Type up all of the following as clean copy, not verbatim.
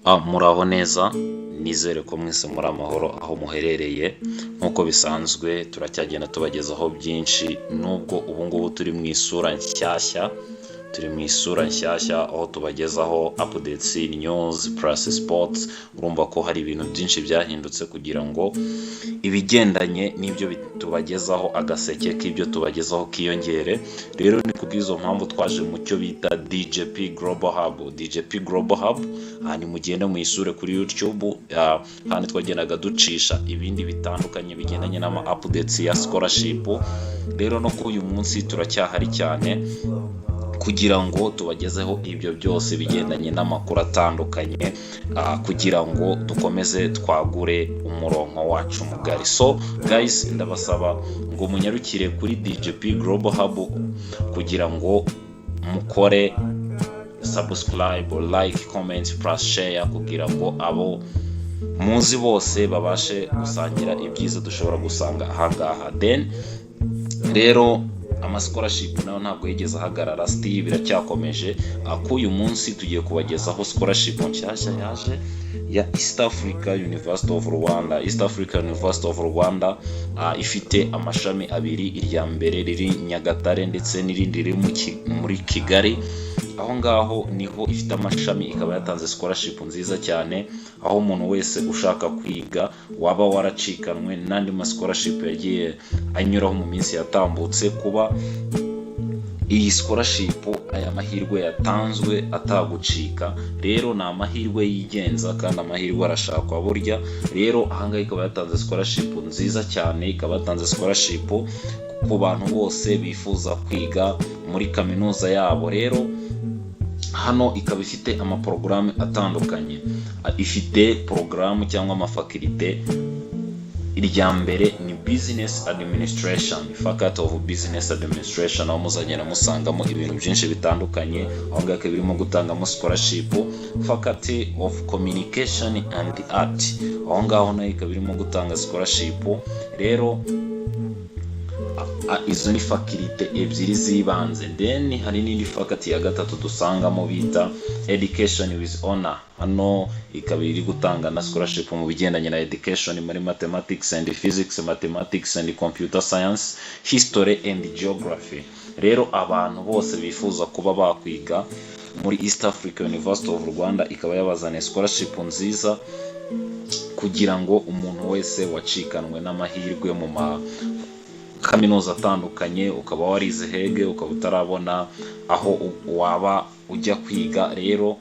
Muraho neza, nizere ko mwese muri amahoro aho muherereye. Nk'uko bisanzwe turacyagenda tubagezaho byinshi, nubwo ubu ngubu turi mu isura nshyashya aho tubagezaho updates, news plus sports. Urumva ko hari ibintu byinshi byahindutse kugira ngo ibigendanye n'ibyo tubagezaho agaseke k'ibyo tubagezaho kiyongere. Rero ni kubw'izo mpamvu twaje mu cyo bita DJP Global Hub. Ni mugenda muyisure kuri YouTube, hano twagendaga ducisha ibindi bitandukanye bigendanye n'ama updates ya scholarship. Rero no kuri uyu munsi turacyahari cyane kugira ngo tubagezeho ibyo byose bigendanye n'amakuru atandukanye, kugira ngo dukomeze twagure umurongo wacu mugari. So guys, ndabasaba ngo munyarukire kuri DJP Global Hub kugira ngo mukore subscribe, like, comment plus share kugira ngo abo muzi bose babashe gusangira ibyiza dushobora gusanga ahangaha. Then rero scholarship nayo ntabwo yigeze ahagarara, still biracyakomeje. Uyu munsi tugiye kubagezaho scholarship nshyashya yaje ya East Africa University of Rwanda. Ifite amashami abiri, irya mbere riri Nyagatare ndetse n'irindi riri muri Kigali. Aho ngaho niho ifite amashami, ikaba yatanze scholarship nziza cyane, aho umuntu wese ushaka kwiga waba waracikanwe n'andi scholarship yagiye anyuraho mu minsi yatambutse, kuba iyi scholarship aya mahirwe yatanzwe atagucika. Rero ni amahirwe yigenza kandi amahirwe arashakwa burya. Rero ahangaha ikaba yatanze scholarship nziza cyane, ikaba yatanze scholarship ku bantu bose bifuza kwiga muri kaminuza yabo. Rero hano ikaba ifite amaporogaramu atandukanye, ifite porogaramu cyangwa amafakirite. Irya mbere ni Business Administration, Faculty of Business Administration, aho muzagenda musangamo ibintu byinshi bitandukanye. Aho ngaho birimo gutangamo scholarship. Faculty of Communication and Art, aho ngaho nayo ikaba irimo gutanga scholarship. Rero izo ni fakirite ebyiri zibanze. Then hari n'indi faculty ya gatatu dusangamo bita Education with Honor. Hano ikaba iri gutanga na scholarship mu bigendanye na education muri mathematics and physics, mathematics and computer science, history and geography. Rero abantu bose bifuza kuba bakwiga muri East Africa University of Rwanda ikaba yabazaniye scholarship nziza kugira ngo umuntu wese wacikanwe n'amahirwe mu kaminuza atandukanye, ukaba warize hege ukaba utarabona aho waba ujya kwiga. Rero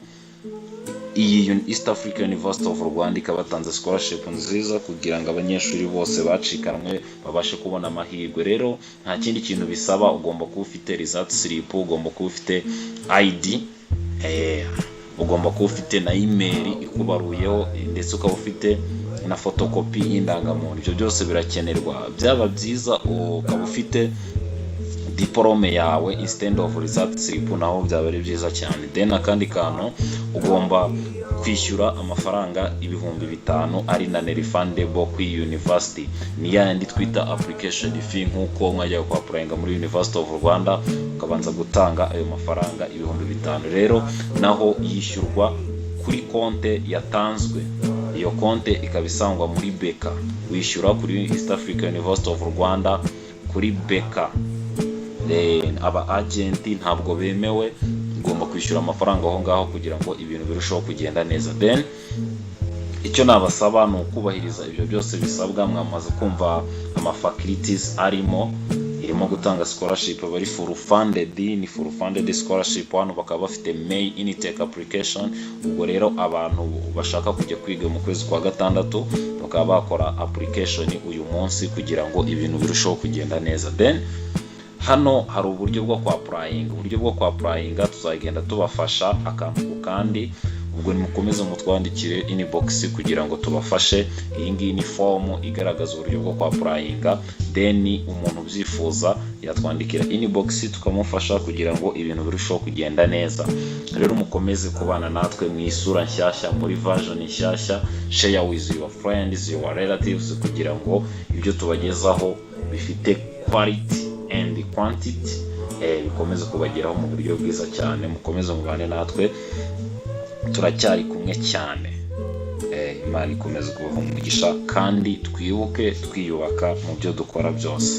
iyi East Africa University of Rwanda ikaba yatanze scholarship nziza kugira ngo abanyeshuri bose bacikanwe babashe kubona amahirwe. Rero nta kindi kintu bisaba, ugomba kuba ufite result slip, ugomba kuba ufite ID, ugomba kuba ufite na email ikubaruyeho, ndetse ukaba ufite na photocopy y'indangamuntu. Ibyo byose birakenerwa. Byaba byiza ukaba ufite diplome yawe instead of result slip, naho byaba ari byiza cyane. Then akandi kantu, ugomba kwishyura amafaranga 5,000 ari na refundable ku university. Ni yandi twita application fee, nkuko mwajya kwa applyinga muri University of Rwanda ukabanza gutanga ayo mafaranga 5,000. Rero naho yishyurwa kuri konte yatanzwe. Iyo konte ikaba isangwa muri Beka. Wishyura kuri East Africa University of Rwanda kuri Beka. Aba agent ntabwo bemewe, ugomba kwishyura amafaranga aho ngaho kugira ngo ibintu birusheho kugenda neza. Then icyo nabasaba ni ukubahiriza ibyo byose bisabwa. Mwamaze kumva faculties irimo gutanga scholarship, bari full funded, ni full funded scholarship. Hano bakaba bafite May intake application. Ubwo rero abantu bashaka kujya kwiga mu kwezi kwa gatandatu bakaba bakora application uyu munsi kugira ngo ibintu birusheho kugenda neza. Then hano hari uburyo bwo kwa applyinga, tuzagenda tubafasha akantu ku kandi. Ubwo nimukomeze mutwandikire inbox kugira ngo tubafashe. Iyi ngiyi ni form igaragaza uburyo bwo kwa applyinga. Then umuntu ubyifuza yatwandikira inbox tukamufasha kugira ngo ibintu birusheho kugenda neza. Rero mukomeze kubana natwe mu isura nshyashya, muri version nshyashya. Share with your friends, your relatives kugira ngo ibyo tubagezaho bifite quality and quantity bikomeze kubageraho mu buryo bwiza cyane. Mukomeze mubane natwe, turacyari kumwe cyane. Imana ikomeze kubaha umugisha kandi twibuke twiyubaka mu byo dukora byose.